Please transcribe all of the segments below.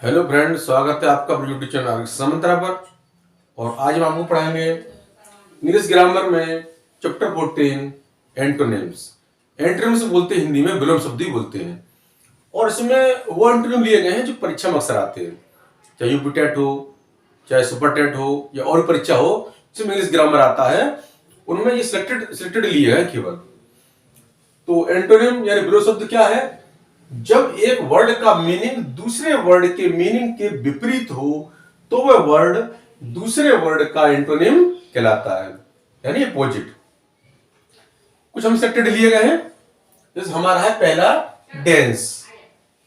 Hello friend, स्वागत है आपका यूट्यूब चैनल समंत्रा पर। और आज हम आपको पढ़ाएंगे इंग्लिश ग्रामर में चैप्टर 14 एंटोनिम्स। एंटोनिम्स बोलते हैं हिंदी में विलोम शब्द ही बोलते हैं। और इसमें वो एंटोनिम लिए गए हैं जो परीक्षा में अक्सर आते हैं, चाहे यूपीटेट हो, चाहे सुपरटेट हो या और परीक्षा हो जिसमें इंग्लिश ग्रामर आता है, उनमें ये सिलेक्टेड लिए हैं केवल। तो एंटोनिम यानी विलोम शब्द क्या है? जब एक वर्ड का मीनिंग दूसरे वर्ड के मीनिंग के विपरीत हो तो वह वर्ड दूसरे वर्ड का एंटोनिम कहलाता है, यानी अपोजिट। कुछ हम सेलेक्टेड लिए गए हैं। जैसे हमारा है पहला डेंस,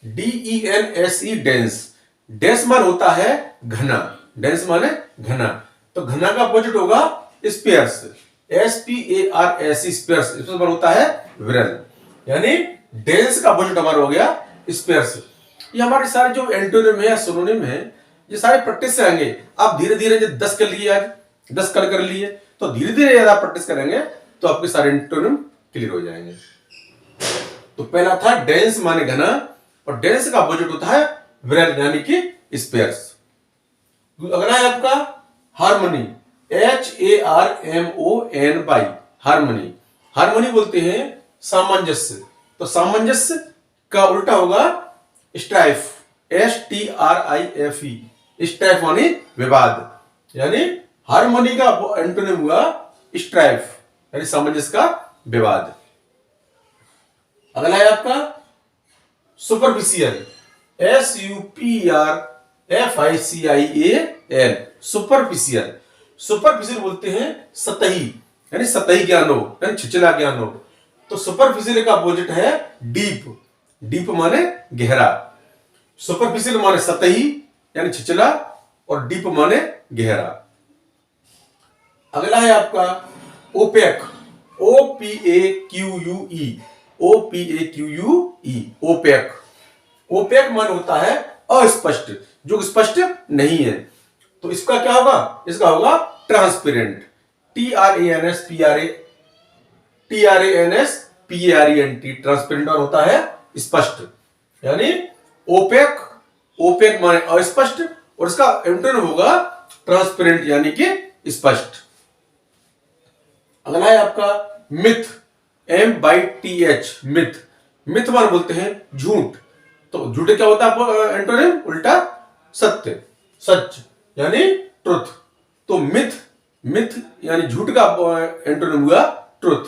DENSE, डेंस। डेंस मान होता है घना, डेंस माने घना। तो घना का अपोजिट होगा स्पेयर्स, SPARS, स्पेयर्स। इसमें मान होता है विरल, यानी डेंस का अपोजिट हमारा हो गया स्पेयर्स। ये हमारे सारे जो एंटोनिम है या सिनोनिम है, ये सारे प्रैक्टिस से आएंगे। आप धीरे धीरे जो 10 कर लिए, आज 10 कल कर लिए, तो धीरे धीरे ज्यादा प्रैक्टिस करेंगे तो आपके सारे एंटोनिम क्लियर हो जाएंगे। तो पहला था डेंस माने घना, और डेंस का अपोजिट होता है विरल यानी कि स्पेयर्स। अगला है आपका हार्मनी, HARMONY, हार्मनी। हार्मनी बोलते हैं सामंजस्य। तो सामंजस्य का उल्टा होगा स्ट्राइफ, STRIFE, स्ट्राइफ मानी विवाद। यानी हार्मनी का एंटोनिम हुआ स्ट्राइफ, यानी सामंजस्य का विवाद। अगला है आपका सुपरफिशियल, SUPERFICIAL, सुपरफिशियल। सुपरफिशियल बोलते हैं सतही, यानी सतही ज्ञान हो, यानी छिछला ज्ञान हो। तो सुपरफिशियल का अपोजिट है डीप, डीप माने गहरा। सुपरफिशियल माने सतही यानी छिछला, और डीप माने गहरा। अगला है आपका opaque, OPAQUE, OPAQUE, opaque. Opaque मान होता है अस्पष्ट, जो स्पष्ट नहीं है। तो इसका क्या होगा? इसका होगा ट्रांसपेरेंट, TRANSPARENT, ट्रांसपेरेंट और होता है स्पष्ट। यानी ओपेक, ओपेक माने अस्पष्ट, और इसका एंटोनिम होगा ट्रांसपेरेंट यानी कि स्पष्ट। अगला है आपका मिथ, MYTH, मिथ। मिथ मान बोलते हैं झूठ। तो झूठ क्या होता है एंटोनिम? उल्टा सत्य, सच यानी ट्रुथ। तो मिथ, मिथ यानी झूठ का एंटोनिम हुआ ट्रुथ,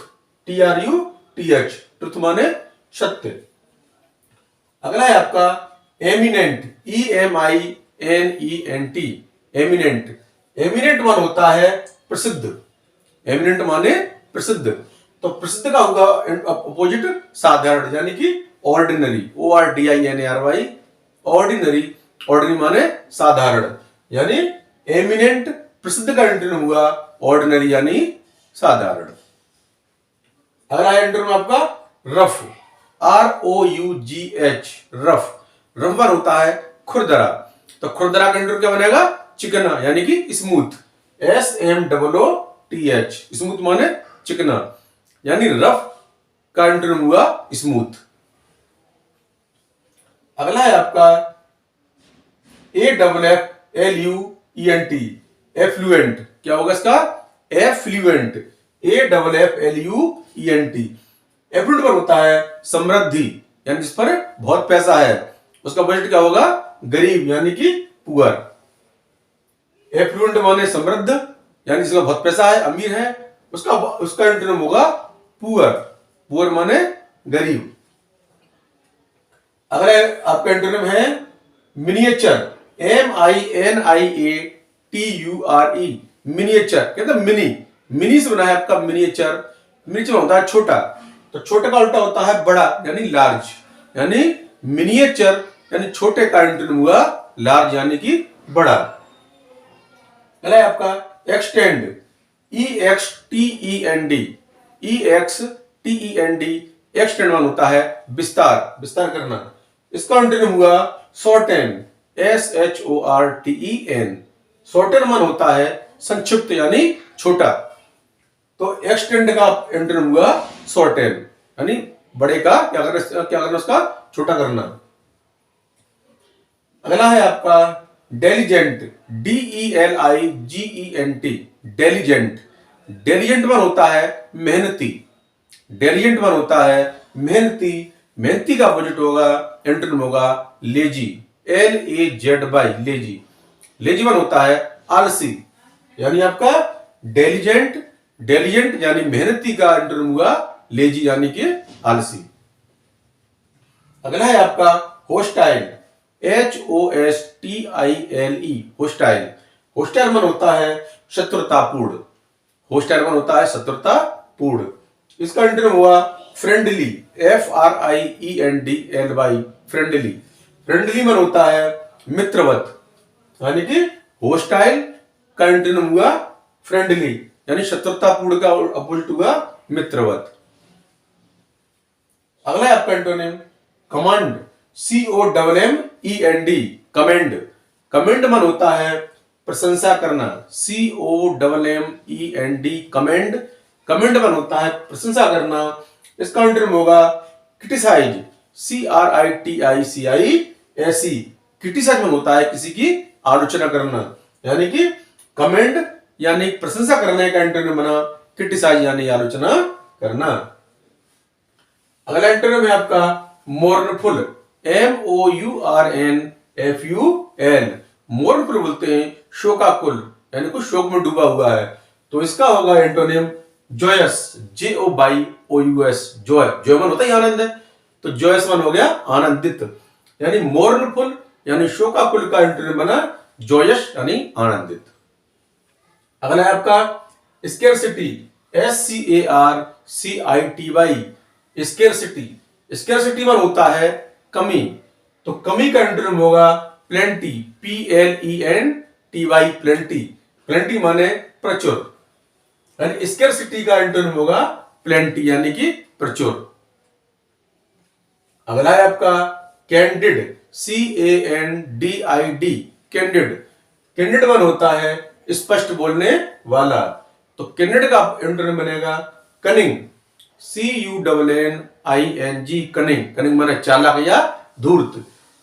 TRUTH, ट्रुथ माने सत्य। अगला है आपका एमिनेंट, EMINENT, एमिनेंट। एमिनेंट मान होता है प्रसिद्ध, एमिनेंट माने प्रसिद्ध। तो प्रसिद्ध का होगा अपोजिट साधारण, यानी कि ऑर्डिनरी, ORDINARY, ऑर्डिनरी। ऑर्डिनरी माने साधारण, यानी एमिनेंट प्रसिद्ध का एंटोनिम हुआ ऑर्डिनरी यानी साधारण। अगला एंटोनिम आपका रफ, ROUGH, रफ। रफ पर होता है खुरदरा। तो खुरदरा का एंटोनिम क्या बनेगा? चिकना यानी कि स्मूथ, SMOOTH, स्मूथ माने चिकना, यानी रफ का एंटोनिम हुआ स्मूथ। अगला है आपका AFFLUENT, एफ्लुएंट। क्या होगा इसका? Effluent, AFFLUENT। एफ्लुएंट पर होता है समृद्धि, यानी जिस पर बहुत पैसा है। उसका बजट क्या होगा? गरीब यानी कि पुअर। एफ्लुएंट माने समृद्ध, यानी जिसका बहुत पैसा है, अमीर है, उसका एंटोनिम होगा पुअर, पुअर माने गरीब। अगला आपका एंटोनिम है मिनिएचर, MINIATURE, मिनिएचर। कहते हैं मिनी, मिनी से बना है आपका मिनिएचर। मिनिएचर होता है छोटा, तो छोटे का उल्टा होता है बड़ा यानी लार्ज। यानी मिनिएचर यानी छोटे का एंटोनिम हुआ लार्ज यानी कि बड़ा। अगला है आपका एक्सटेंड, EXTEND, एक्सटेंड मान होता है विस्तार, विस्तार करना। इसका एंटोनिम हुआ शॉर्टेन, SHORTEN, शॉर्टेन मान होता है संक्षिप्त यानी छोटा। तो एक्सटेंड का एंटोनिम हुआ शॉर्टेन, यानी बड़े का क्या करना, उसका छोटा करना। अगला है आपका डेलीजेंट, DELIGENT, डेलीजेंट। डेलीजेंट मन होता है मेहनती, डेलीजेंट मन होता है मेहनती। मेहनती का अपोजिट होगा, एंटोनिम होगा लेजी, LAZY, लेजी। लेजी मन होता है आलसी, यानी आपका डेलीजेंट, डेलीजेंट यानी मेहनती का एंटोनिम हुआ लेजी यानी कि आलसी। अगला है आपका होस्टाइल, HOSTILE, होस्टाइल। होस्टाइल मन होता है शत्रुतापूर्ण, होस्टाइल मन होता है शत्रुतापूर्ण। इसका एंटोनिम हुआ फ्रेंडली, FRIENDLY, फ्रेंडली। फ्रेंडली मन होता है मित्रवत, यानी कि होस्टाइल का एंटोनिम हुआ फ्रेंडली, यानी शत्रुतापूर्ण का अपोजिट हुआ मित्रवत। अगला है आपका antonym command, COMMEND, commend. Commend मन होता है प्रशंसा करना, COMMEND, कमेंड। कमेंड मन होता है प्रशंसा करना। इसका एंटोनिम होगा क्रिटिसाइज, CRITICISE, क्रिटिसाइज मन होता है किसी की आलोचना करना, यानी कि कमेंड यानी प्रशंसा करने का एंटोनिम बना क्रिटिसाइज यानी आलोचना करना। अगला एंटोनिम है आपका मोर्नफुल, MOURNFUL। मोर्नफुल बोलते हैं शोकाकुल, यानी कुछ शोक में डूबा हुआ है। तो इसका होगा antonym joyous, JOYOUS, joy. Joy मन होता है आनंद है, तो जॉयस मन हो गया आनंदित। यानी मोर्नफुल यानी शोकाकुल का एंटोनिम बना जॉयस यानी आनंदित। अगला है आपका स्केर्सिटी, SCARCITY, स्केर्सिटी। स्केर्सिटी मन होता है कमी, तो कमी का एंटोनिम होगा प्लेंटी, PLENTY, प्लेंटी। प्लेंटी माने प्रचुर, यानी स्केर्सिटी का एंटोनिम होगा प्लेंटी यानी कि प्रचुर। अगला है आपका कैंडिड, CANDID, कैंडिड। कैंडिड मन होता है स्पष्ट बोलने वाला, तो कैंडिड का एंटोनिम बनेगा कनिंग, CUNNING, कनिंग। कनिंग माने चालाक या धूर्त।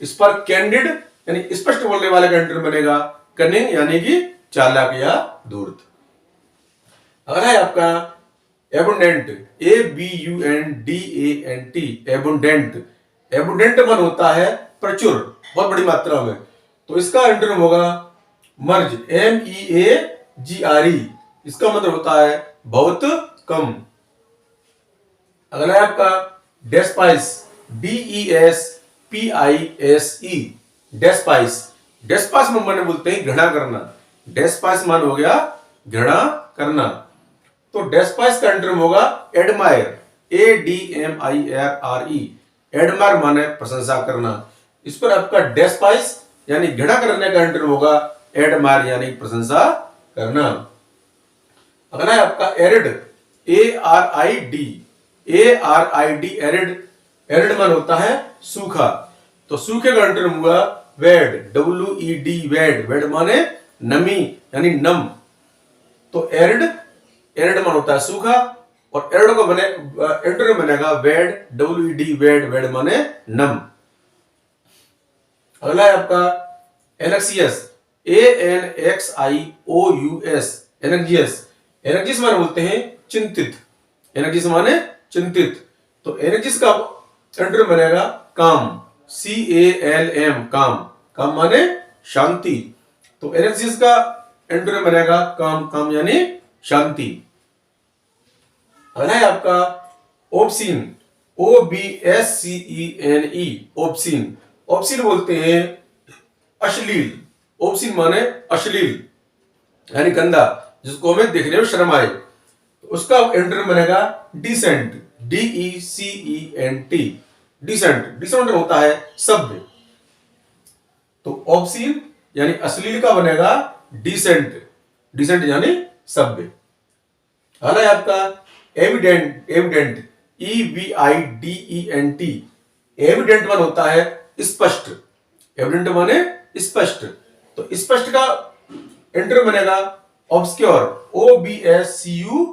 इस पर कैंडिड यानी स्पष्ट बोलने वाले का एंटोनिम बनेगा कनिंग यानी कि चालाक या धूर्त। अगला है आपका एबुंडेंट, ABUNDANT, एबुंडेंट। एबुंडेंट मन होता है प्रचुर, बहुत बड़ी मात्रा में, तो इसका एंटोनिम होगा मर्ज, MEAGRE। इसका मतलब होता है बहुत कम। अगला है आपका डेस्पाइस, DESPISE, डेस्पाइस। डेस्पाइस मन बोलते हैं घृणा करना, डेस्पाइस मान हो गया घृणा करना। तो डेस्पाइस का एंटोनिम होगा एडमायर, ADMIRE, एडमायर माने प्रशंसा करना। इस पर आपका डेस्पाइस यानी घृणा करने का एंटोनिम होगा एडमायर यानी प्रशंसा करना। अगला है आपका एरिड, ARID, एरिड। एरिड मन होता है सूखा, तो सूखे का एंटोनिम हुआ वेड, WED, वेड। वेड माने नमी यानी नम, तो एरिड, एरिड मन होता है सूखा, और एरिड को बने एंटोनिम बनेगा वेड, WED, वेड। वेड माने नम। अगला है आपका एनक्सियस, ANXIOUS, एनक्सियस। एनक्सियस माने बोलते हैं चिंतित, एनक्सियस माने चिंतित, तो एनक्सियस का एंटोनिम बनेगा काम, CALM, काम। काम माने शांति, तो एनक्सियस का एंटोनिम बनेगा काम, काम यानी शांति। अगला है आपका ओब्सीन, OBSCENE, ओब्सीन। ओब्सीन बोलते हैं अश्लील, ओब्सीन माने अश्लील यानी गंदा, जिसको हमें देखने में शर्म आए, तो उसका एंटोनिम बनेगा डिसेंट, DECENT, डिसेंट। डिसेंट होता है सभ्य, तो ऑब्सीन यानी अश्लील का बनेगा डिसेंट, डिसेंट यानी सभ्य। अगला है आपका evident, evident, EVIDENT। Evident one होता है स्पष्ट, एविडेंट माने स्पष्ट, तो स्पष्ट का एंटोनिम बनेगा ऑब्सक्योर, OBSCURE।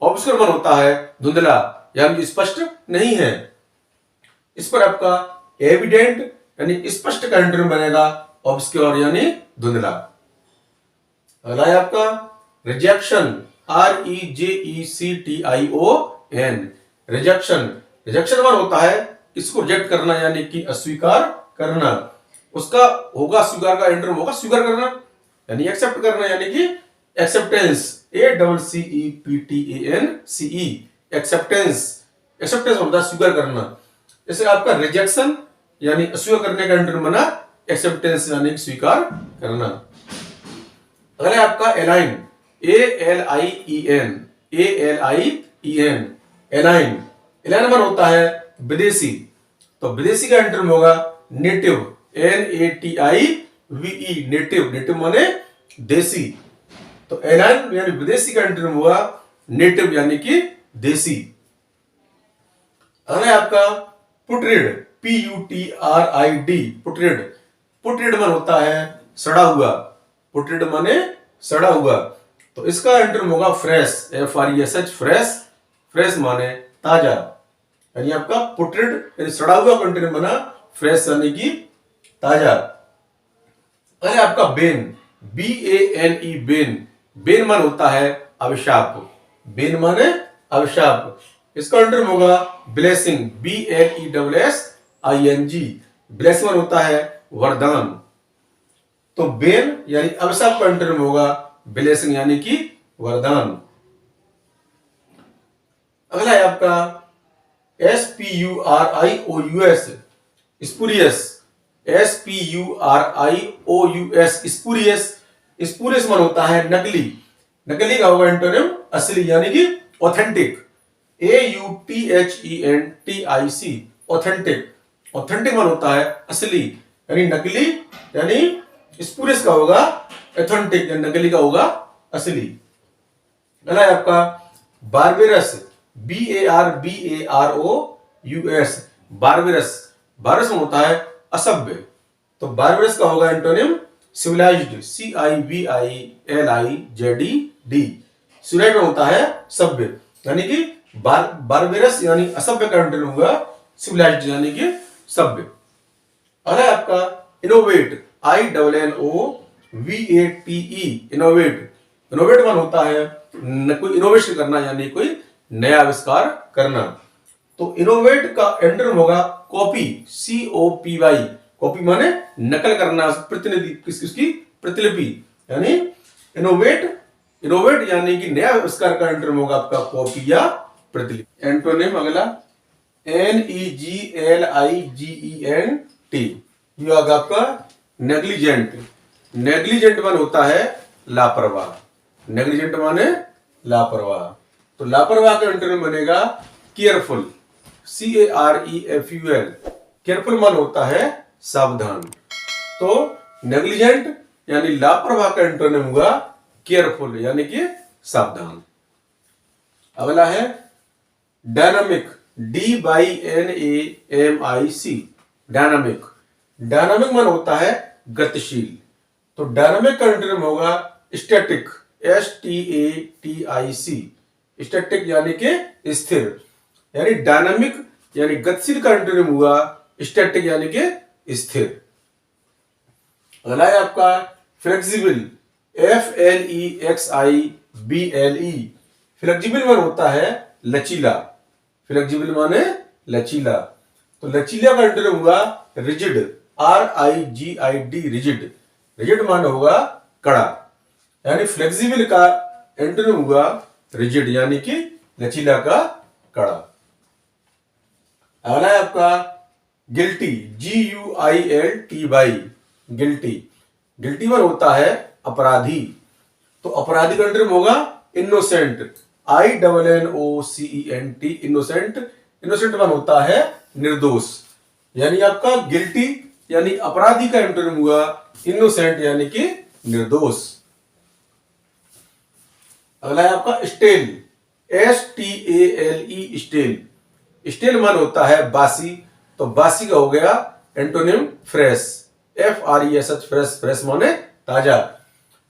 ऑब्सक्योर वन होता है धुंधला, यानी स्पष्ट नहीं है। इस पर आपका एविडेंट यानी स्पष्ट का एंटोनिम बनेगा ऑब्सक्योर यानी धुंधला। अगला है आपका rejection, REJECTION, rejection. Rejection one होता है इसको रिजेक्ट करना यानी कि अस्वीकार करना। उसका होगा स्वीकार का एंटोनिम होगा स्वीकार करना यानी एक्सेप्ट करना यानी कि एक्सेप्टेंस, ACCEPTANCE, एक्सेप्टेंस। एक्सेप्टेंस होता है स्वीकार करना। जैसे आपका रिजेक्शन यानी अस्वीकार करने का एंटोनिम बना एक्सेप्टेंस यानी स्वीकार करना। अगला आपका एलाइन, ALIEN, एलाइन। एलाइन मन होता है विदेशी, तो विदेशी का एंटोनिम होगा नेटिव, NATIVE, नेटिव। नेटिव माने देसी, तो एलाइन यानी विदेशी का एंटोनिम होगा नेटिव यानी कि देसी। अगला आपका पुटरिड, PUTRID, पुटरिड। पुटरिड मन होता है सड़ा हुआ, पुटरिड माने सड़ा हुआ, तो इसका एंटोनिम होगा फ्रेश, FRESH, फ्रेश। फ्रेश माने ताजा, यानी आपका पुटरिड यानी सड़ा हुआ का एंटोनिम बना फ्रेश यानी कि ताजा। अरे आपका बेन, BANE, बेन। बेन मान होता है अभिशाप, बेन माने अभिशाप, इसका एंटोनिम होगा ब्लेसिंग, BLESSING, ब्लेसिंग मान होता है वरदान, तो बेन यानी अभिशाप का एंटोनिम होगा ब्लेसिंग यानी कि वरदान। अगला है आपका SPURIOUS, spurious, SPURIOUS, spurious. Spurious मन होता है नकली, नकली का होगा एंटोनिम असली यानी कि ऑथेंटिक, AUTHENTIC, ऑथेंटिक। ऑथेंटिक मन होता है असली यानी नकली, यानी स्पूरियस का होगा ऑथेंटिक यानी नकली का होगा असली। अगला है आपका बारबेरस, BARBAROUS, बारबेरस। बारबेरस में होता है असभ्य, तो बारबेरस का होगा एंटोनिम सिविलाइज्ड, CIVILIZED, सिविलाइज्ड में होता है सभ्य, यानी कि बारबेरस यानी असभ्य का एंटोनिम होगा सिविलाइज्ड यानी कि सभ्य। अगला आपका इनोवेट, INNOVATE, इनोवेट। इनोवेट मान होता है कोई इनोवेशन करना यानी कोई नया आविष्कार करना, तो इनोवेट का एंटोनिम होगा कॉपी, COPY, कॉपी माने नकल करना, प्रतिनिधि किसकी प्रतिलिपि, यानी इनोवेट, इनोवेट यानी कि नया आविष्कार का एंटोनिम होगा आपका कॉपी या प्रतिलिपि। एंटोनिम अगला NEGLIGENT, ये होगा आपका नेग्लिजेंट। नेग्लिजेंट मान होता है लापरवाह, नेग्लिजेंट माने लापरवाह, तो लापरवाह का एंटोनिम बनेगा केयरफुल, CAREFUL, केयरफुल मान होता है सावधान, तो नेग्लिजेंट यानी लापरवाह का एंटोनिम हुआ केयरफुल यानी कि सावधान। अगला है डायनामिक, DYNAMIC, डायनामिक। डायनामिक मान होता है गतिशील, तो डायनामिक का एंटोनिम होगा स्टैटिक, STATIC, स्टैटिक यानी कि स्थिर, यानी डायनामिक यानी गतिशील का एंटोनिम हुआ स्टैटिक यानी कि स्थिर। अगला है आपका फ्लेक्सिबल, FLEXIBLE, फ्लेक्सिबल मान होता है लचीला, फ्लेक्सिबल माने लचीला, तो लचीला का एंटोनिम हुआ रिजिड, RIGID, रिजिड। रिजिड मान होगा कड़ा, यानी फ्लेक्सिबल का एंटोनिम हुआ रिजिड यानी कि लचीला का कड़ा। अगला है आपका गिल्टी, GUILTY, गिल्टी। गिल्टी मान होता है अपराधी, तो अपराधी का एंटोनिम होगा इनोसेंट, INNOCENT, इनोसेंट। इनोसेंट मान होता है निर्दोष, यानी आपका गिल्टी यानी अपराधी का एंटोनिम हुआ इनोसेंट यानी कि निर्दोष। अगला है आपका स्टेल, STALE, स्टेल। स्टेल मान होता है बासी, तो बासी का हो गया antonym fresh, FRESH, fresh. Fresh माने ताजा,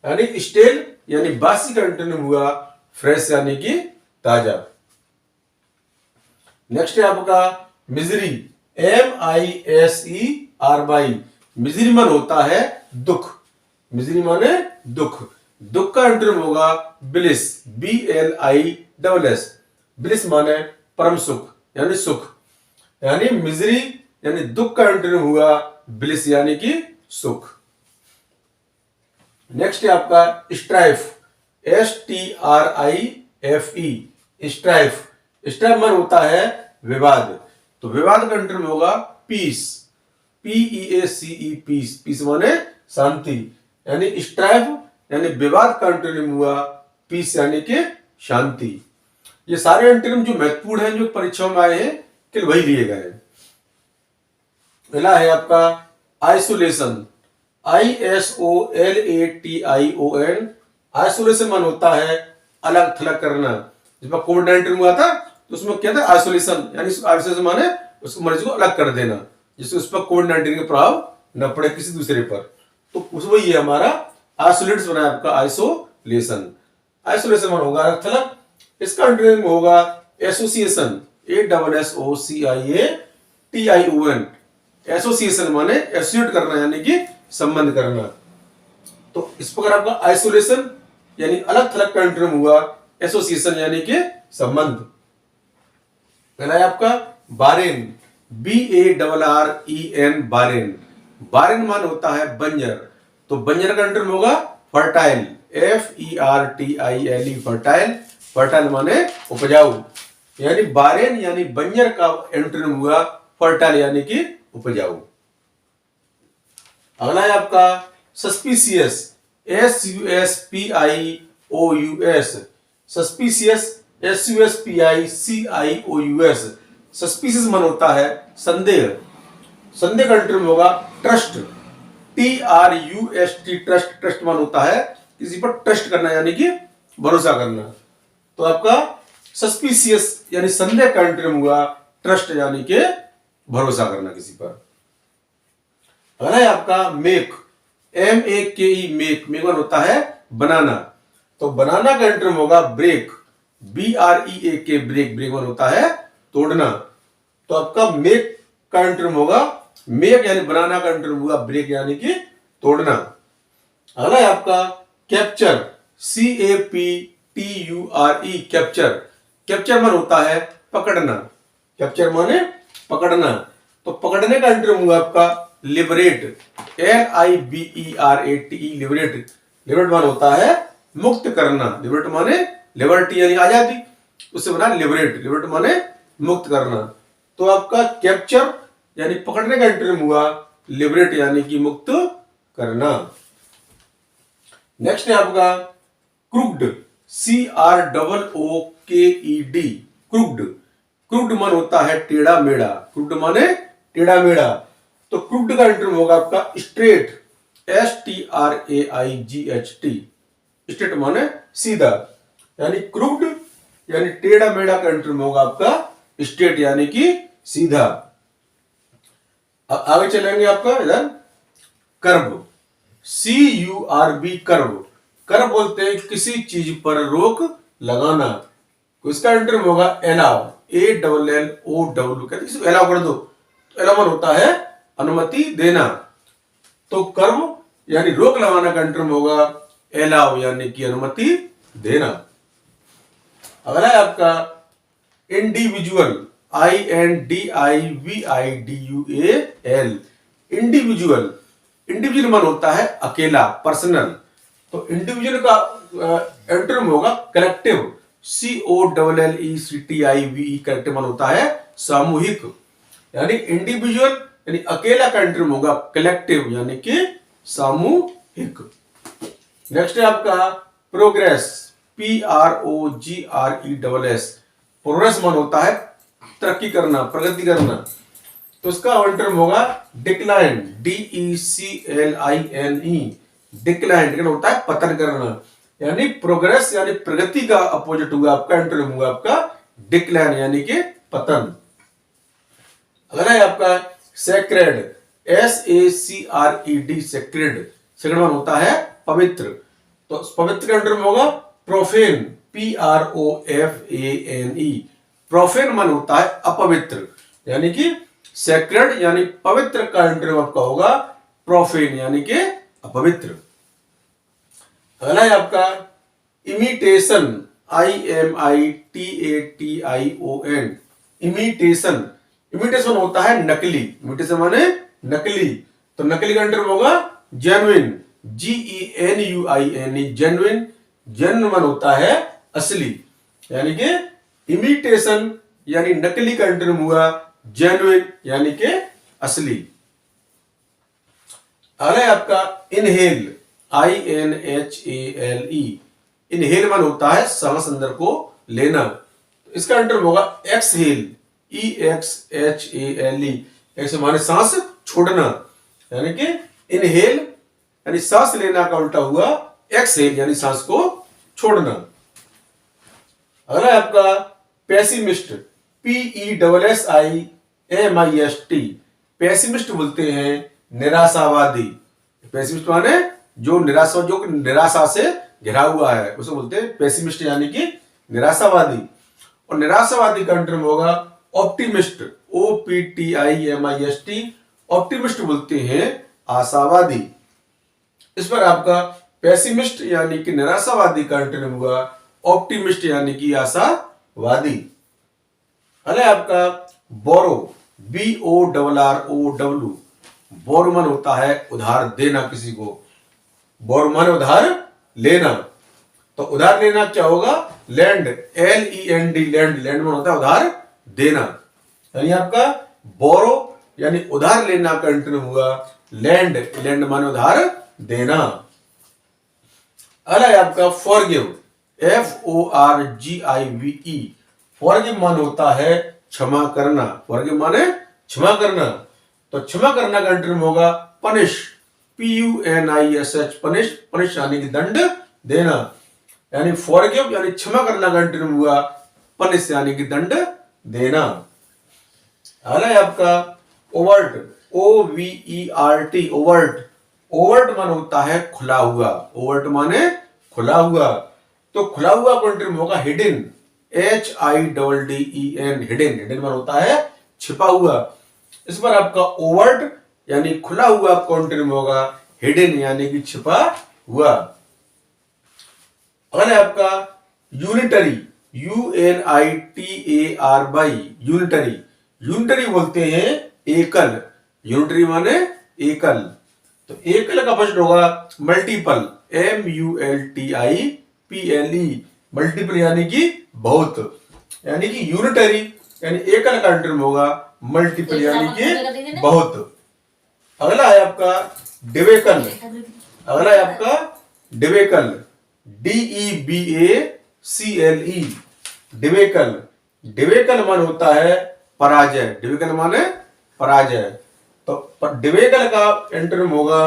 यानी स्टेल यानी बासी का एंटोनिम हुआ फ्रेश यानी कि ताजा। नेक्स्ट है आपका misery, MISERY, R Y. Misery मन होता है दुख, मिजरी माने दुख, दुख का एंटोनिम होगा ब्लिस, BLISS। ब्लिस माने परम सुख यानी सुख, यानी मिजरी यानी दुख का एंटोनिम हुआ ब्लिस यानी कि सुख। नेक्स्ट है आपका स्ट्राइफ, STRIFE, स्ट्राइफ। स्ट्राइफ मन होता है विवाद, तो विवाद का एंटोनिम होगा पीस, PEACE, पीस। पीस माने शांति, यानी स्ट्राइफ यानी विवाद का एंटोनिम हुआ पीस यानी कि शांति। ये सारे एंटोनिम जो महत्वपूर्ण हैं, जो परीक्षाओं में आए हैं, केवल वही लिए गए हैं। पहला है आपका आइसोलेशन, ISOLATION। आइसोलेशन मन होता है अलग थलग करना। जब कोविड-19 हुआ था तो उसमें क्या था, आइसोलेशन, यानी आइसोलेशन माने उस मरीज को अलग कर देना, जिससे उस पर कोविड-19 के प्रभाव न पड़े किसी दूसरे पर। तो उस वही है हमारा आइसोलेट्स बना आपका आइसोलेशन। आइसोलेशन मन होगा अलग थलग। इसका एंटोनिम होगा एसोसिएशन, ASSOCIATION। एसोसिएशन माने एसोसिएट करना यानी कि संबंध करना। तो इस प्रकार आपका आइसोलेशन यानी अलग थलग का एंटोनिम हुआ एसोसिएशन यानी कि संबंध। पहला है आपका बारेन, BARREN, बारेन। बारेन मान होता है बंजर, तो बंजर का एंटोनिम होगा फर्टाइल, FERTILE, फर्टाइल। फर्टाइल माने उपजाऊ, यानी बारेन यानी बंजर का एंटोनिम हुआ फर्टाइल यानी कि उपजाऊ। अगला है आपका suspicious, SUSPIOUS, suspicious, SUSPICIOUS। Suspicious मन होता है संदेह, संदेह का एंटोनिम होगा ट्रस्ट, TRUST, ट्रस्ट। ट्रस्ट मन होता है किसी पर ट्रस्ट करना यानी कि भरोसा करना। तो आपका सस्पिशियस यानी संदेह का एंटोनिम हुआ ट्रस्ट यानी कि भरोसा करना किसी पर। अगला है आपका मेक, MAKE, मेक। मेक मन होता है बनाना, तो बनाना का एंटोनिम होगा ब्रेक, BREAK, ब्रेक। ब्रेक मन होता है तोड़ना। तो आपका मेक का एंटोनिम होगा मेक यानी बनाना का एंटोनिम होगा ब्रेक यानी कि तोड़ना। अगला है आपका कैप्चर, CAPTURE, कैप्चर। कैप्चर मन होता है पकड़ना, कैप्चर माने पकड़ना। तो पकड़ने का एंटोनिम हुआ आपका लिबरेट, LIBERATE, लिबरेट। लिबरेट मान होता है मुक्त करना, लिबरेट माने लिबर्टी यानी आजादी, उससे बना लिबरेट। लिबरेट माने मुक्त करना। तो आपका कैप्चर यानी पकड़ने का एंटोनिम हुआ लिबरेट यानी कि मुक्त करना। नेक्स्ट है आपका क्रूक्ड, CROOKED, क्रूक्ड। क्रूक्ड मन होता है टेढ़ा मेढ़ा, क्रूक्ड माने टेढ़ा मेढ़ा। तो क्रूक्ड का एंटोनिम होगा आपका स्ट्रेट, STRAIGHT, स्ट्रेट माने सीधा, यानी क्रूक्ड यानी टेढ़ा मेढ़ा का एंटोनिम होगा आपका स्ट्रेट यानी कि सीधा। आगे चलेंगे आपका इधर कर्व, CURV, कर्व। कर्व बोलते हैं किसी चीज पर रोक लगाना, तो इसका एंटोनिम होगा एलाउ, ALLOW, कहते हैं एलाउ कर दो। तो एलाउ मन होता है अनुमति देना। तो कर्व यानी रोक लगाना का एंटोनिम होगा एलाउ यानी कि अनुमति देना। अगला है आपका इंडिविजुअल, INDIVIDUAL, इंडिविजुअल। इंडिविजुअल मन होता है अकेला, पर्सनल। तो इंडिविजुअल का एंटोनिम होगा कलेक्टिव, COLLECTIVE, कलेक्टिव मन होता है सामूहिक, यानी इंडिविजुअल यानी अकेला का एंटोनिम होगा कलेक्टिव यानी कि सामूहिक। नेक्स्ट है आपका प्रोग्रेस, PROGRESS। प्रोग्रेस मन होता है तरक्की करना, प्रगति करना। तो उसका एंटोनिम होगा डिक्लाइन, DECLINE, डिक्लाइन होता है पतन करना, यानी प्रोग्रेस यानी प्रगति का अपोजिट हुआ आपका एंटोनिम हुआ आपका डिक्लाइन यानी कि पतन। अगला है आपका सेक्रेड, SACRED, सेक्रेड। सेक्रेड मन होता है पवित्र। तो पवित्र का एंटोनिम होगा प्रोफेन, PROFANE। प्रोफेन मन होता है अपवित्र, यानी कि सेक्रेड यानी पवित्र का एंटोनिम आपका होगा प्रोफेन यानी कि अपवित्र। अगला है आपका इमिटेशन, IMITATION, इमिटेशन। इमिटेशन होता है नकली, इमिटेशन माने नकली, तो नकली का एंटोनिम होगा जेन्युइन, GENUIN, जेन्युइन। जेन्युइन मान होता है असली, यानी कि इमिटेशन यानी नकली का एंटोनिम हुआ जेन्युइन यानी कि असली। अगला है आपका इनहेल, INHALE, इनहेल मान होता है सांस अंदर को लेना, इसका एंटोनिम होगा एक्सहेल, EXHALE, ऐसे माने सांस छोड़ना, यानी कि इनहेल यानी सांस लेना का उल्टा हुआ एक्सहेल यानी सांस को छोड़ना। अगला है आपका पेसिमिस्ट, PESSIMIST, पेसिमिस्ट बोलते हैं निराशावादी। पेसिमिस्ट माने जो निराशा से घिरा हुआ है उसे बोलते हैं पेसिमिस्ट यानी कि निराशावादी। और निराशावादी का एंटोनिम होगा ऑप्टिमिस्ट, OPTIMIST, ऑप्टिमिस्ट बोलते हैं आशावादी। इस पर आपका पेसिमिस्ट यानी कि निराशावादी का एंटोनिम हुआ ऑप्टिमिस्ट यानी कि आशावादी। अगला आपका बोरो, BORROW, बोरो मन होता है उधार देना किसी को, बोरो मन उधार लेना, तो उधार लेना क्या होगा लैंड, LEND, लैंड, लैंड मन होता है उधार देना, यानी आपका बोरो यानी उधार लेना का एंटोनिम हुआ लैंड, लैंड माने उधार देना। अगला है आपका फॉरगिव, FORGIVE, फॉरगिव मान होता है क्षमा करना, फॉरगिव माने क्षमा करना, तो क्षमा करना का एंटोनिम होगा पनिश, PUNISH, पनिश, पनिश यानी कि दंड देना, यानी फॉरगिव यानी क्षमा करना का एंटोनिम हुआ पनिश यानी कि दंड देना। अगला है आपका ओवर्ट, OVERT, ओवर्ट, ओवर्ट मान होता है खुला हुआ, ओवर्ट माने खुला हुआ, तो खुला हुआ का एंटोनिम होगा हिडन, HIDDEN, हिडन, हिडन मान होता है छिपा हुआ। इस पर आपका ओवर्ट यानी खुला हुआ का एंटोनिम होगा हिडन यानी कि छिपा हुआ। अगला आपका यूनिटरी, UNITARY, यूनिटरी, यूनिटरी बोलते हैं एकल, यूनिटरी माने एकल, तो एकल का फर्स्ट होगा मल्टीपल, MULTIPLE, मल्टीपल यानी कि बहुत, यानी कि यूनिटरी यानी एकल का एंटोनिम होगा मल्टीपल यानी कि बहुत। अगला है आपका डिवेकल, अगला है आपका डिवेकल, DEBACLE, डिवेकल, डिवेकल मान होता है पराजय, डिवेकल माने पराजय, तो डिवेकल का एंटोनिम होगा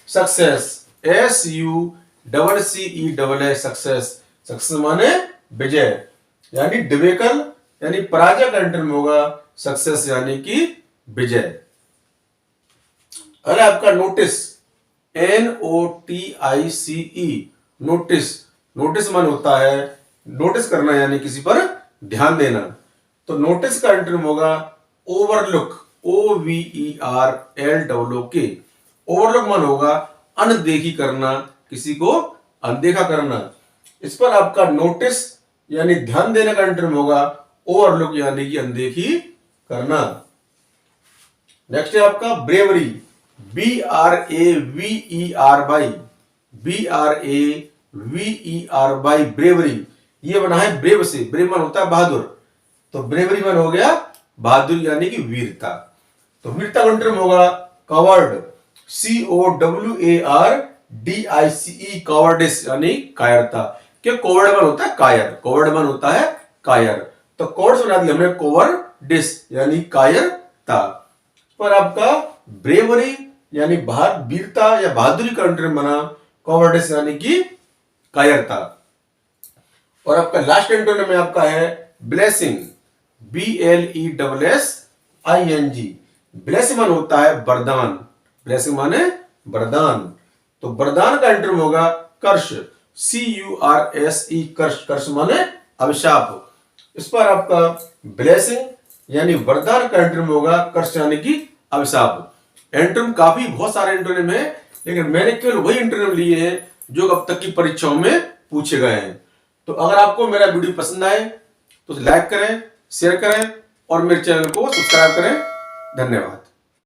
सक्सेस, SUCCESS, सक्सेस, सक्सेस माने विजय, यानी डिवेकल यानी पराजय का एंटोनिम होगा सक्सेस यानी कि विजय। अगला आपका नोटिस, NOTICE, नोटिस, नोटिस मान होता है नोटिस करना यानी किसी पर ध्यान देना, तो नोटिस का एंटोनिम होगा ओवरलुक, OVERLOOK, ओवरलुक मान होगा अनदेखी करना, किसी को अनदेखा करना। इस पर आपका नोटिस यानी ध्यान देने का एंटोनिम होगा ओवरलुक यानी कि अनदेखी करना। नेक्स्ट है आपका ब्रेवरी, BRAVERY, ब्रेवरी, ये बना है ब्रेव से, ब्रेव मान होता है बहादुर, तो ब्रेवरी मान हो गया बहादुर यानी कि वीरता, तो वीरता का एंटोनिम होगा कवर्ड, COWARDICE, कॉवर्डिस यानी कायरता, क्या कोवर्ड मान होता है कायर, कोवर्ड मान होता है कायर, तो कोवर्ड बना दिया हमने कोवर्डिस यानी कायरता। पर आपका ब्रेवरी यानी वीरता या बहादुरी का एंटोनिम बना कॉवर्डिस यानी कि कायरता। और आपका लास्ट एंटोनिम में आपका है ब्लेसिंग, BLESSING, ब्लेसिंग मान होता है वरदान, ब्लेसिंग माने वरदान, तो वरदान का एंटोनिम होगा कर्ष, CURSE, कर्ष, कर्ष माने अभिशाप। इस पर आपका ब्लेसिंग यानी वरदान का एंटोनिम होगा कर्ष यानी कि अभिशाप। एंटोनिम काफी बहुत सारे एंटोनिम है, लेकिन मैंने केवल वही एंटोनिम लिए हैं जो अब तक की परीक्षाओं में पूछे गए हैं। तो अगर आपको मेरा वीडियो पसंद आए तो लाइक करें, शेयर करें और मेरे चैनल को सब्सक्राइब करें। धन्यवाद।